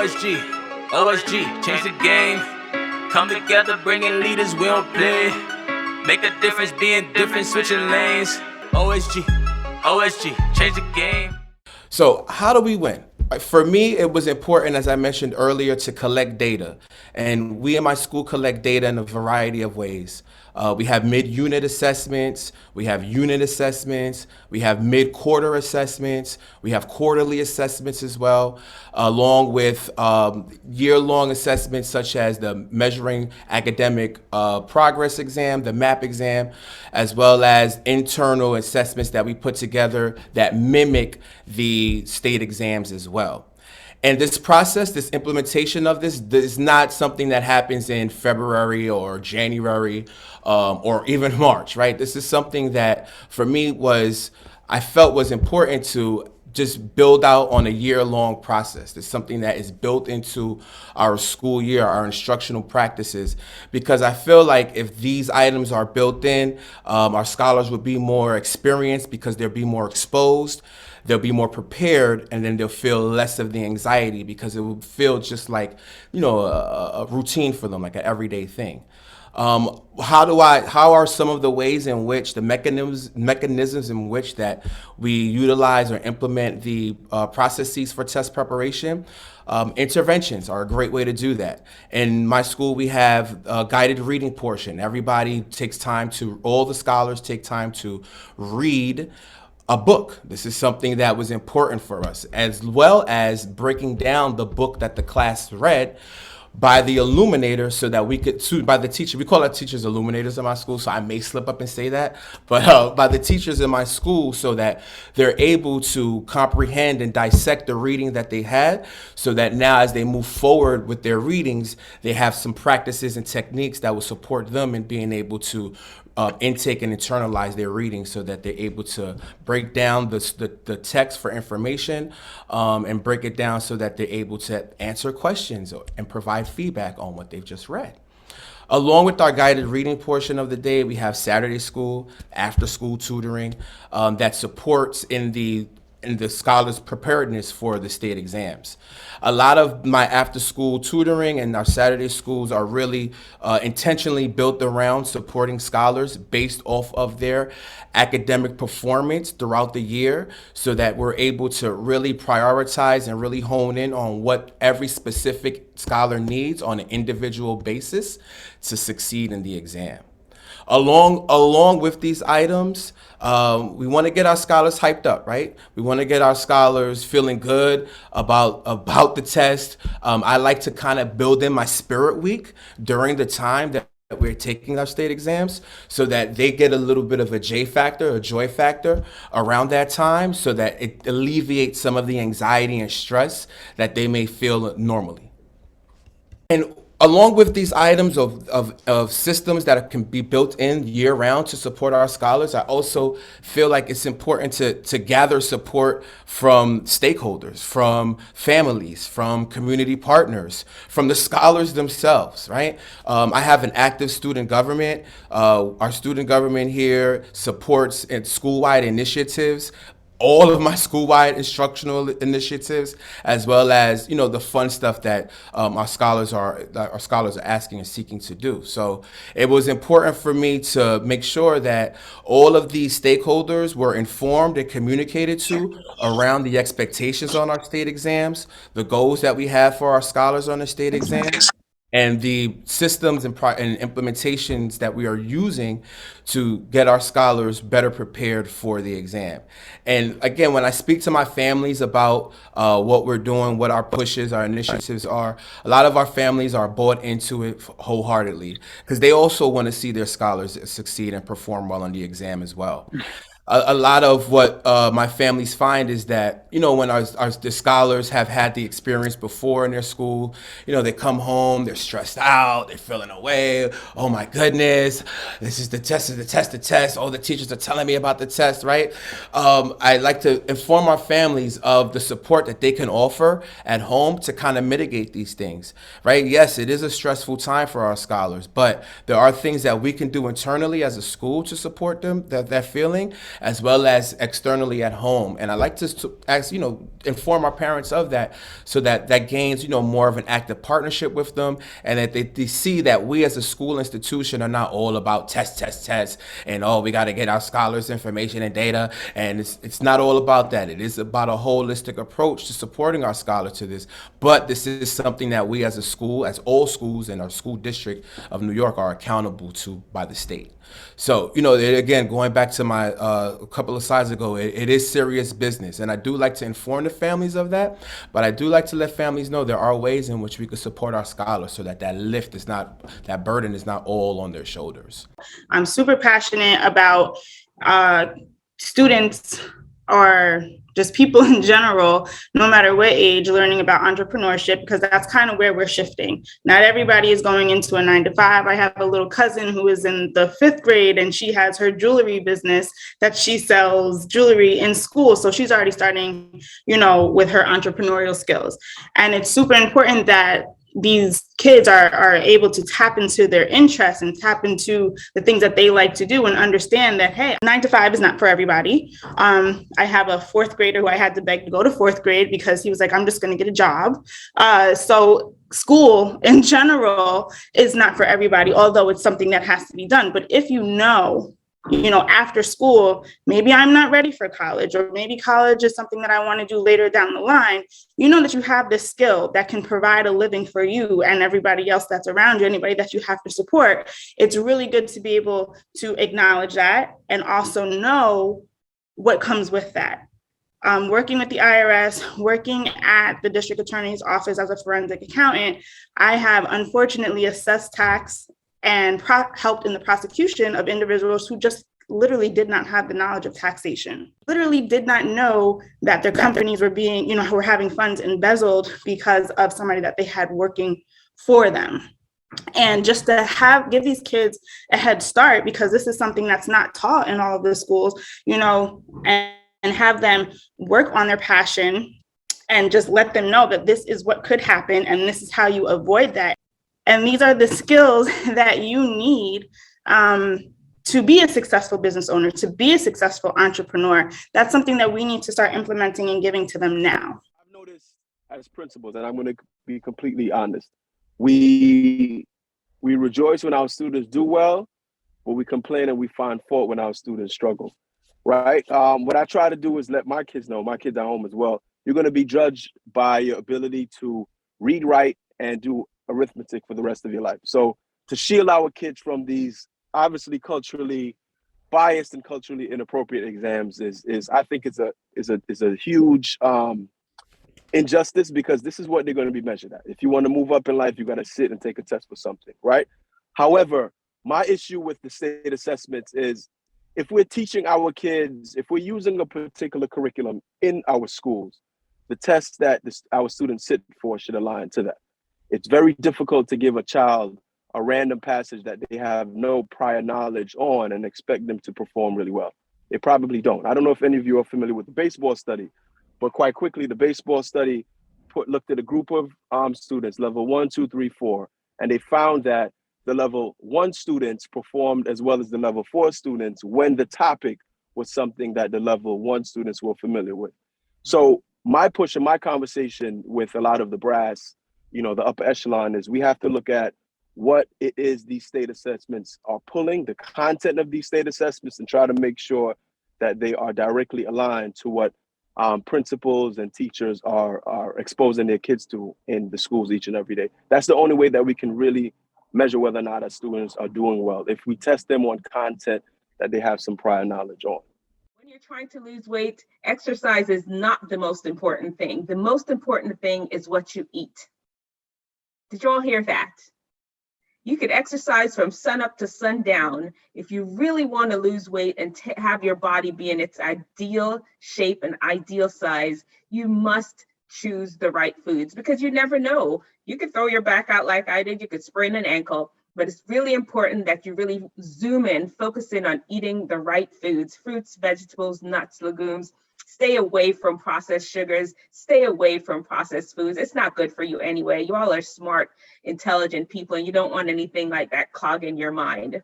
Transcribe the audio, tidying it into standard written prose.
OSG, change the game. Come together, bringing leaders, we don't play. Make a difference, being different, switching lanes. OSG, change the game. So how do we win? For me, it was important, as I mentioned earlier, to collect data. And we in my school collect data in a variety of ways. We have mid-unit assessments, we have unit assessments, we have mid-quarter assessments, we have quarterly assessments as well, along with year-long assessments such as the Measuring Academic Progress exam, the MAP exam, as well as internal assessments that we put together that mimic the state exams as well. And this process, this implementation of this is not something that happens in February or January or even March, right? This is something that for me I felt was important to just build out on a year-long process. It's something that is built into our school year, our instructional practices, because I feel like if these items are built in, our scholars would be more experienced because they'll be more exposed, they'll be more prepared, and then they'll feel less of the anxiety because it will feel just like, a routine for them, like an everyday thing. How are some of the ways in which the mechanisms in which that we utilize or implement the processes for test preparation? Interventions are a great way to do that. In my school, we have a guided reading portion. All the scholars take time to read a book. This is something that was important for us, as well as breaking down the book that the class read by the illuminator so that by the teacher. We call our teachers illuminators in my school, so I may slip up and say that, but by the teachers in my school so that they're able to comprehend and dissect the reading that they had, so that now as they move forward with their readings, they have some practices and techniques that will support them in being able to intake and internalize their reading so that they're able to break down the text for information and break it down so that they're able to answer questions and provide feedback on what they've just read. Along with our guided reading portion of the day, we have Saturday school, after school tutoring that supports in the scholars' preparedness for the state exams. A lot of my after-school tutoring and our Saturday schools are really intentionally built around supporting scholars based off of their academic performance throughout the year so that we're able to really prioritize and really hone in on what every specific scholar needs on an individual basis to succeed in the exam. Along with these items, we want to get our scholars hyped up, right? We want to get our scholars feeling good about the test. I like to kind of build in my spirit week during the time that we're taking our state exams so that they get a little bit of a joy factor around that time so that it alleviates some of the anxiety and stress that they may feel normally. And along with these items of systems that can be built in year round to support our scholars, I also feel like it's important to gather support from stakeholders, from families, from community partners, from the scholars themselves, right? I have an active student government. Our student government here supports school-wide initiatives, all of my school-wide instructional initiatives, as well as the fun stuff that our scholars are asking and seeking to do. So it was important for me to make sure that all of these stakeholders were informed and communicated to around the expectations on our state exams, the goals that we have for our scholars on the state exams, and the systems and implementations that we are using to get our scholars better prepared for the exam. And again, when I speak to my families about what we're doing, what our pushes, our initiatives are, a lot of our families are bought into it wholeheartedly because they also want to see their scholars succeed and perform well on the exam as well. A lot of what my families find is that, when the scholars have had the experience before in their school, they come home, they're stressed out, they're feeling away. Oh my goodness, this is the test. Oh, the teachers are telling me about the test, right? I like to inform our families of the support that they can offer at home to kind of mitigate these things, right? Yes, it is a stressful time for our scholars, but there are things that we can do internally as a school to support them, that feeling. as well as externally at home. And I like to ask, inform our parents of that, so that that gains, more of an active partnership with them, and that they see that we as a school institution are not all about tests, and we got to get our scholars information and data. And it's not all about that. It is about a holistic approach to supporting our scholars to this. But this is something that we as a school, as all schools in our school district of New York, are accountable to by the state. So, again, going back to my a couple of slides ago, it is serious business. And I do like to inform the families of that, but I do like to let families know there are ways in which we could support our scholars so that that burden is not all on their shoulders. I'm super passionate about students, or just people in general, no matter what age, learning about entrepreneurship, because that's kind of where we're shifting. Not everybody is going into a 9-to-5. I have a little cousin who is in the 5th grade, and she has her jewelry business that she sells jewelry in school. So she's already starting, with her entrepreneurial skills. And it's super important that these kids are able to tap into their interests and tap into the things that they like to do, and understand that, hey, 9-to-5 is not for everybody. I have a 4th grader who I had to beg to go to 4th grade because he was like, I'm just going to get a job. So school in general is not for everybody, although it's something that has to be done. But if after school, maybe I'm not ready for college, or maybe college is something that I want to do later down the line, that you have this skill that can provide a living for you and everybody else that's around you, anybody that you have to support. It's really good to be able to acknowledge that and also know what comes with that. Working with the IRS, working at the district attorney's office as a forensic accountant, I have unfortunately assessed tax and helped in the prosecution of individuals who just literally did not have the knowledge of taxation, literally did not know that their companies were were having funds embezzled because of somebody that they had working for them. And just to give these kids a head start, because this is something that's not taught in all of the schools, and have them work on their passion and just let them know that this is what could happen and this is how you avoid that. And these are the skills that you need to be a successful business owner, to be a successful entrepreneur. That's something that we need to start implementing and giving to them now. I've noticed as principals, and I'm going to be completely honest, we rejoice when our students do well, but we complain and we find fault when our students struggle, right? What I try to do is let my kids know, my kids at home as well, you're going to be judged by your ability to read, write, and do arithmetic for the rest of your life. So to shield our kids from these obviously culturally biased and culturally inappropriate exams is I think is a huge injustice, because this is what they're going to be measured at. If you want to move up in life, you got to sit and take a test for something, right? However, my issue with the state assessments is, if we're teaching our kids, if we're using a particular curriculum in our schools, the tests that our students sit for should align to that. It's very difficult to give a child a random passage that they have no prior knowledge on and expect them to perform really well. They probably don't. I don't know if any of you are familiar with the baseball study, but quite quickly, the baseball study looked at a group of students, level 1, 2, 3, 4, and they found that the level 1 students performed as well as the level 4 students when the topic was something that the level 1 students were familiar with. So my push and my conversation with a lot of the brass, the upper echelon, is we have to look at what it is these state assessments are pulling, the content of these state assessments, and try to make sure that they are directly aligned to what principals and teachers are exposing their kids to in the schools each and every day. That's the only way that we can really measure whether or not our students are doing well, if we test them on content that they have some prior knowledge on. When you're trying to lose weight, exercise is not the most important thing. The most important thing is what you eat. Did you all hear that? You could exercise from sun up to sundown. If you really want to lose weight and have your body be in its ideal shape and ideal size, you must choose the right foods, because you never know. You could throw your back out like I did. You could sprain an ankle, but it's really important that you really zoom in, focus in on eating the right foods, fruits, vegetables, nuts, legumes. Stay away from processed sugars, stay away from processed foods. It's not good for you anyway. You all are smart, intelligent people, and you don't want anything like that clogging your mind.